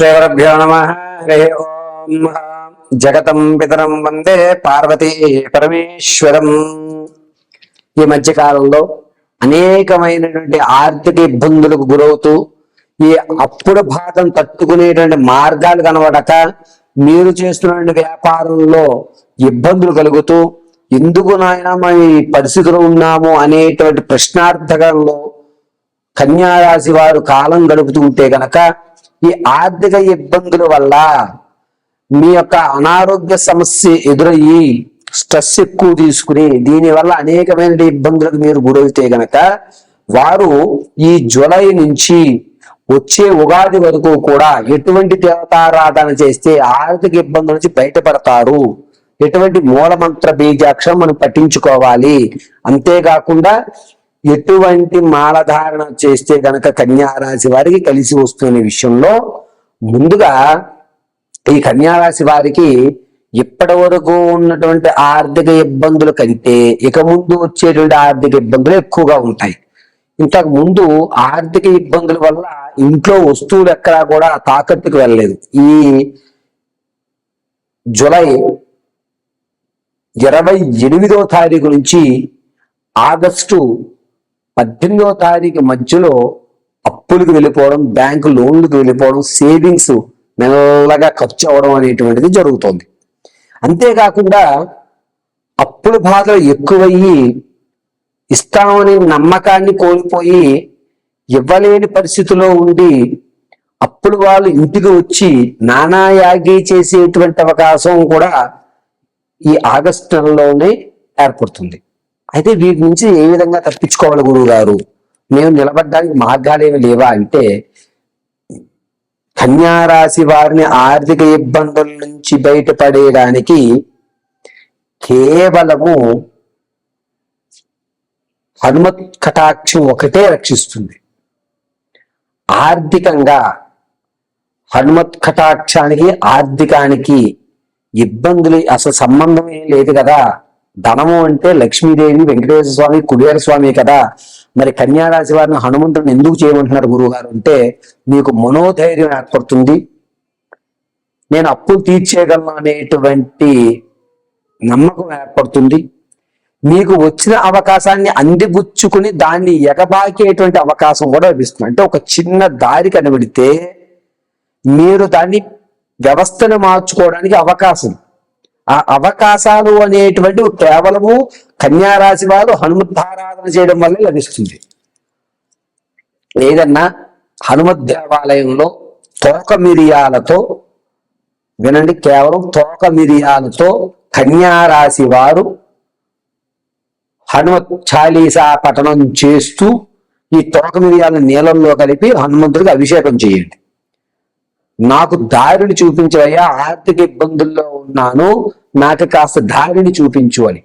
శ్రీగురుభ్యో నమః. హరి ఓం. జగతం పితరం వందే పార్వతీ పరమేశ్వరం. ఈ మధ్య కాలంలో అనేకమైనటువంటి ఆర్థిక ఇబ్బందులకు గురవుతూ ఈ అప్పుల బాధం తట్టుకునేటువంటి మార్గాలు కనబడక మీరు చేస్తున్న వ్యాపారంలో ఇబ్బందులు కలుగుతూ ఎందుకు నాయన మనం ఈ పరిస్థితిలో ఉన్నాము అనేటువంటి ప్రశ్నార్థకంలో కన్యారాశి వారు కాలం గడుపుతూ ఉంటే గనక ఈ ఆర్థిక ఇబ్బందుల వల్ల మీ యొక్క అనారోగ్య సమస్య ఎదురయ్యి స్ట్రెస్ ఎక్కువ తీసుకుని దీనివల్ల అనేకమైన ఇబ్బందులకు మీరు గురవుతే గనక వారు ఈ జూలై నుంచి వచ్చే ఉగాది వరకు కూడా ఎటువంటి దేవతారాధన చేస్తే ఆర్థిక ఇబ్బందుల నుంచి బయటపడతారు, ఎటువంటి మూలమంత్ర బీజాక్షరం మనం పఠించుకోవాలి, అంతేకాకుండా ఎటువంటి మాలధారణ చేస్తే గనక కన్యారాశి వారికి కలిసి వస్తున్న విషయంలో ముందుగా ఈ కన్యారాశి వారికి ఇప్పటి వరకు ఉన్నటువంటి ఆర్థిక ఇబ్బందుల కంటే ఇక ముందు వచ్చేటువంటి ఆర్థిక ఇబ్బందులు ఎక్కువగా ఉంటాయి. ఇంతకు ముందు ఆర్థిక ఇబ్బందుల వల్ల ఇంట్లో వస్తువులు ఎక్కడా కూడా తాకట్టుకు వెళ్ళలేదు. ఈ జూలై 28వ తారీఖు నుంచి ఆగస్టు 18వ తారీఖు మధ్యలో అప్పులకు వెళ్ళిపోవడం, బ్యాంకు లోన్లకు వెళ్ళిపోవడం, సేవింగ్స్ మెల్లగా ఖర్చు అవడం అనేటువంటిది జరుగుతోంది. అంతేకాకుండా అప్పుల బాధలు ఎక్కువయ్యి ఇస్తామని నమ్మకాన్ని కోల్పోయి ఇవ్వలేని పరిస్థితిలో ఉండి అప్పుడు వాళ్ళు ఇంటికి వచ్చి నానాయాగి చేసేటువంటి అవకాశం కూడా ఈ ఆగస్టు నెలలోనే ఏర్పడుతుంది. అయితే వీటి నుంచి ఏ విధంగా తప్పించుకోవాలి గురువు గారు, మేము నిలబడడానికి మార్గాలు ఏమి లేవా అంటే, కన్యారాశి వారిని ఆర్థిక ఇబ్బందుల నుంచి బయటపడేయడానికి కేవలము హనుమత్ కటాక్షం ఒకటే రక్షిస్తుంది. ఆర్థికంగా హనుమత్ కటాక్షానికి ఆర్థికానికి ఇబ్బందులు అసలు సంబంధం ఏం లేదు కదా. ధనము అంటే లక్ష్మీదేవి, వెంకటేశ్వర స్వామి, కుబేర స్వామి కదా. మరి కన్యారాశి వారిని హనుమంతుడిని ఎందుకు చేయమంటున్నారు గురువు గారు అంటే, మీకు మనోధైర్యం ఏర్పడుతుంది, నేను అప్పులు తీర్చేయగలను అనేటువంటి నమ్మకం ఏర్పడుతుంది, మీకు వచ్చిన అవకాశాన్ని అందిపుచ్చుకుని దాన్ని ఎగబాకేటువంటి అవకాశం కూడా లభిస్తుంది. అంటే ఒక చిన్న దారి కనబడితే మీరు దాన్ని వ్యవస్థను మార్చుకోవడానికి అవకాశం, ఆ అవకాశాలు అనేటువంటివి కేవలము కన్యారాశి వారు హనుమద్ధారాధన చేయడం వల్ల లభిస్తుంది. ఏదన్నా హనుమద్ దేవాలయంలో తోక మిరియాలతో, వినండి, కేవలం తోక మిరియాలతో కన్యారాశి వారు హనుమత్ చాలీసా పఠనం చేస్తూ ఈ తోక మిరియాలను నీళ్ళల్లో కలిపి హనుమంతుడికి అభిషేకం చేయండి. నాకు దారిని చూపించవయ్యా, ఆర్థిక ఇబ్బందుల్లో ఉన్నాను, నాకు కాస్త దారిని చూపించు అని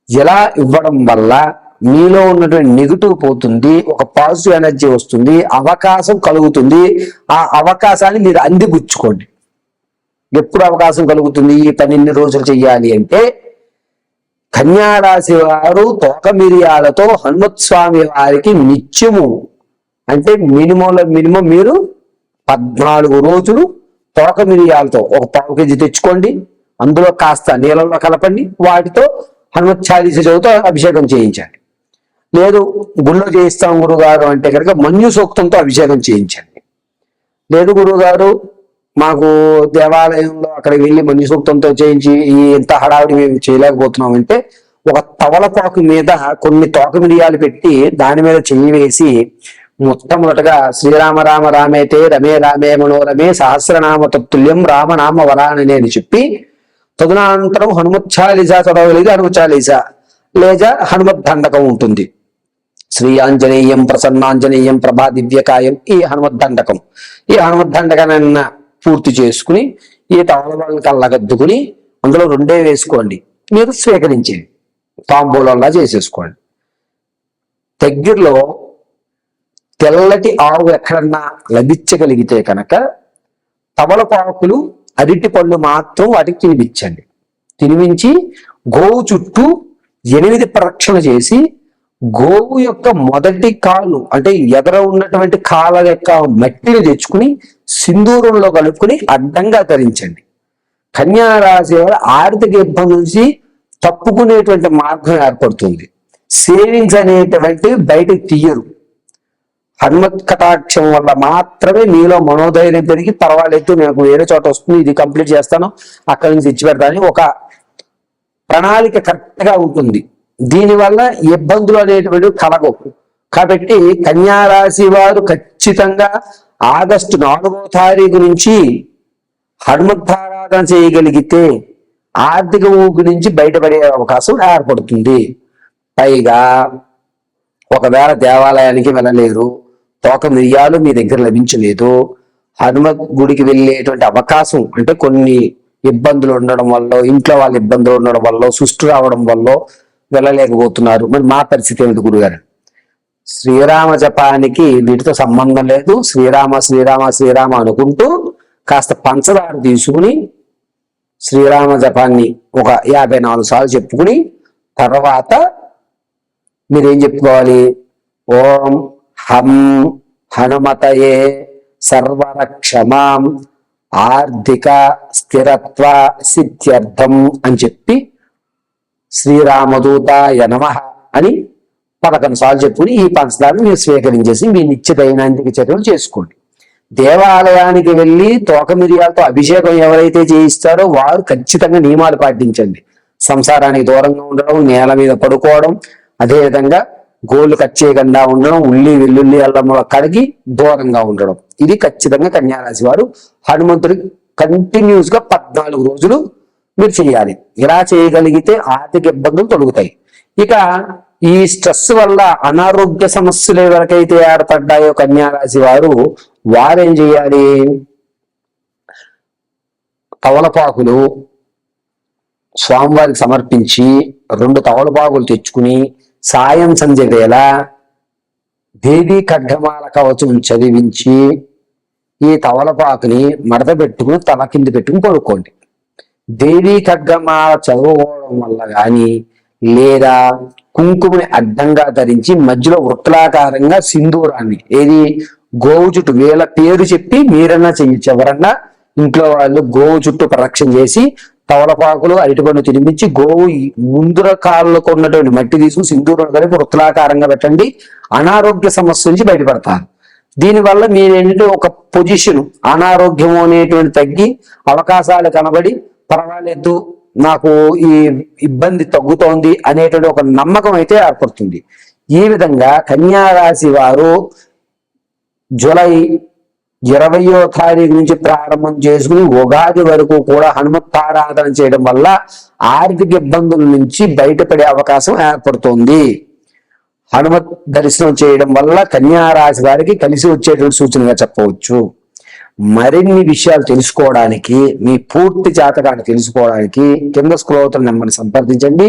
ఇలా ఇవ్వడం వల్ల మీలో ఉన్నటువంటి నెగిటివ్ పోతుంది, ఒక పాజిటివ్ ఎనర్జీ వస్తుంది, అవకాశం కలుగుతుంది. ఆ అవకాశాన్ని మీరు అందిపుచ్చుకోండి. ఎప్పుడు అవకాశం కలుగుతుంది? ఈ పని ఎన్ని రోజులు చెయ్యాలి అంటే, కన్యారాశి వారు తోక మిరియాలతో హనుమత్ స్వామి వారికి నిత్యము, అంటే మినిమం మీరు 14 రోజులు తోక మిరియాలతో ఒక 1/4 కేజీ తెచ్చుకోండి, అందులో కాస్త నీళ్ళలో కలపండి, వాటితో హనుమత్ చాలీస చదువుతో అభిషేకం చేయించండి. లేదు గుళ్ళో చేయిస్తాం గురుగారు అంటే కనుక మన్యు సూక్తంతో అభిషేకం చేయించండి. లేదు గురువుగారు మాకు దేవాలయంలో అక్కడికి వెళ్ళి మన్యు సూక్తంతో చేయించి ఈ ఎంత హడావిడి మేము చేయలేకపోతున్నాం అంటే, ఒక తవలపాకు మీద కొన్ని తోక మిరియాలు పెట్టి దాని మీద చెయ్యి వేసి మొట్టమొదటగా శ్రీరామ రామ రామేతే రమే రామే మనోరమే సహస్రనామ తత్తుల్యం రామనామ వరాననే అని చెప్పి తదనంతరం హనుమత్ చాలీసా చదవలేదు. హనుమత్ చాలీసా లేదా హనుమత్ దండకం ఉంటుంది. శ్రీ ఆంజనేయం ప్రసన్నాంజనేయం ప్రభా దివ్యకాయం, ఈ హనుమత్ దండకం. ఈ హనుమత్ దండకాన్ని పూర్తి చేసుకుని ఈ తవలపాలను కళ్ళగద్దుకుని అందులో 2 వేసుకోండి, మీరు స్వీకరించండి, తాంబూలంలా చేసేసుకోండి. దగ్గరలో తెల్లటి ఆవు ఎక్కడన్నా లభించగలిగితే కనుక తమలపాకులు, అరటి పళ్ళు మాత్రం వాటికి తినిపించండి. తినిపించి గోవు చుట్టూ 8 ప్రదక్షిణ చేసి గోవు యొక్క మొదటి కాలు అంటే ఎదర ఉన్నటువంటి కాళ్ళ యొక్క మట్టిని తెచ్చుకుని సింధూరంలో కలుపుకుని అడ్డంగా ధరించండి. కన్యా రాశి వారు ఆర్థిక ఇబ్బంది నుంచి తప్పుకునేటువంటి మార్గం ఏర్పడుతుంది. సేవింగ్స్ అనేటువంటివి బయటకు తీయరు. హనుమత్ కటాక్షం వల్ల మాత్రమే మీలో మనోధైర్యం పెరిగి పర్వాలేదు, నాకు వేరే చోట వస్తుంది, ఇది కంప్లీట్ చేస్తాను, అక్కడి నుంచి ఇచ్చి పెడతాను ఒక ప్రణాళిక కరెక్ట్ గా ఉంటుంది. దీనివల్ల ఇబ్బందులు అనేటువంటివి కలగవు. కాబట్టి కన్యా రాశి వారు ఖచ్చితంగా ఆగస్టు 4వ తారీఖు నుంచి హనుమద్ధారాధన చేయగలిగితే ఆర్థిక ఊపు నుంచి బయటపడే అవకాశం ఏర్పడుతుంది. పైగా ఒకవేళ దేవాలయానికి వెళ్ళలేరు, తోక మిరియాలు మీ దగ్గర లభించలేదు, హనుమత్ గుడికి వెళ్ళేటువంటి అవకాశం అంటే కొన్ని ఇబ్బందులు ఉండడం వల్ల, ఇంట్లో వాళ్ళ ఇబ్బందులు ఉండడం వల్ల, సుష్టు రావడం వల్ల వెళ్ళలేకపోతున్నారు. మరి మా పరిస్థితి ఏమిటి గురుగారు? శ్రీరామ జపానికి వీటితో సంబంధం లేదు. శ్రీరామ శ్రీరామ శ్రీరామ అనుకుంటూ కాస్త పంచదార తీసుకుని శ్రీరామ జపాన్ని ఒక 54 సార్లు చెప్పుకుని తర్వాత మీరేం చెప్పుకోవాలి? ఓం హం హనుమతయే సర్వరక్షమాం ఆర్థిక స్థిరత్వ సిద్ధ్యర్థం అని చెప్పి శ్రీరామదూతాయ నమః అని 11 సార్లు చెప్పుకుని ఈ పంచదారను మీరు స్వీకరించేసి మీ నిత్య దైనందిక చర్యలు చేసుకోండి. దేవాలయానికి వెళ్ళి తోక మిరియాలతో అభిషేకం ఎవరైతే చేయిస్తారో వారు ఖచ్చితంగా నియమాలు పాటించండి. సంసారానికి దూరంగా ఉండడం, నేల మీద పడుకోవడం, అదేవిధంగా గోళ్ళు కట్ చేయకుండా ఉండడం, ఉల్లి వెల్లుల్లి అల్లం కడిగి దూరంగా ఉండడం, ఇది ఖచ్చితంగా కన్యారాశి వారు హనుమంతుడికి కంటిన్యూస్ గా 14 రోజులు మీరు చేయాలి. ఇలా చేయగలిగితే ఆర్థిక ఇబ్బందులు తొలగుతాయి. ఇక ఈ స్ట్రెస్ వల్ల అనారోగ్య సమస్యలు ఎవరికైతే ఏర్పడ్డాయో కన్యారాశి వారేం చేయాలి? తవలపాకులు స్వామివారికి సమర్పించి 2 తవలపాకులు తెచ్చుకుని సాయం సంధ్య వేళ దేవీ ఖడ్గమాల కవచం చదివించి ఈ తవలపాకుని మడత పెట్టుకుని తల కింద పెట్టుకుని పడుకోండి. దేవీ ఖడ్గమాల చదువుకోవడం వల్ల కానీ లేదా కుంకుమని అడ్డంగా ధరించి మధ్యలో వృత్తాకారంగా సింధూరాన్ని ఏది గోవు చుట్టూ వీళ్ళ పేరు చెప్పి మీరన్నా చెయ్యొచ్చు. ఎవరన్నా ఇంట్లో వాళ్ళు గోవు చుట్టూ ప్రదక్షిణ చేసి తవలపాకులు అరటిపండు తినిపించి గోవు ముందుర కాళ్ళకు ఉన్నటువంటి మట్టి తీసుకుని సింధూరం కలిపి వృత్తాకారంగా పెట్టండి. అనారోగ్య సమస్య నుంచి బయటపడతారు. దీనివల్ల మీరేంటంటే ఒక పొజిషన్ అనారోగ్యం అనేటువంటి తగ్గి అవకాశాలు కనబడి పర్వాలేదు, నాకు ఈ ఇబ్బంది తగ్గుతోంది అనేటువంటి ఒక నమ్మకం అయితే ఏర్పడుతుంది. ఈ విధంగా కన్యా రాశి వారు జూలై 20వ తారీఖు నుంచి ప్రారంభం చేసుకుని ఉగాది వరకు కూడా హనుమతారాధన చేయడం వల్ల ఆర్థిక ఇబ్బందుల నుంచి బయటపడే అవకాశం ఏర్పడుతుంది. హనుమత్ దర్శనం చేయడం వల్ల కన్యా రాశి వారికి కలిసి వచ్చేటువంటి సూచనగా చెప్పవచ్చు. మరిన్ని విషయాలు తెలుసుకోవడానికి, మీ పూర్తి జాతకాన్ని తెలుసుకోవడానికి కింద స్క్రోల్ అవుతున్న నెంబర్ని సంప్రదించండి.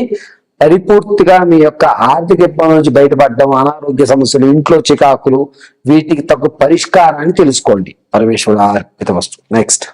పరిపూర్తిగా మీ యొక్క ఆర్థిక ఇబ్బందుల నుంచి బయటపడడం, అనారోగ్య సమస్యలు, ఇంట్లో చికాకులు, వీటికి తగ్గ పరిష్కారాన్ని తెలుసుకోండి. పరమేశ్వరుడు అర్పితమస్తు. నెక్స్ట్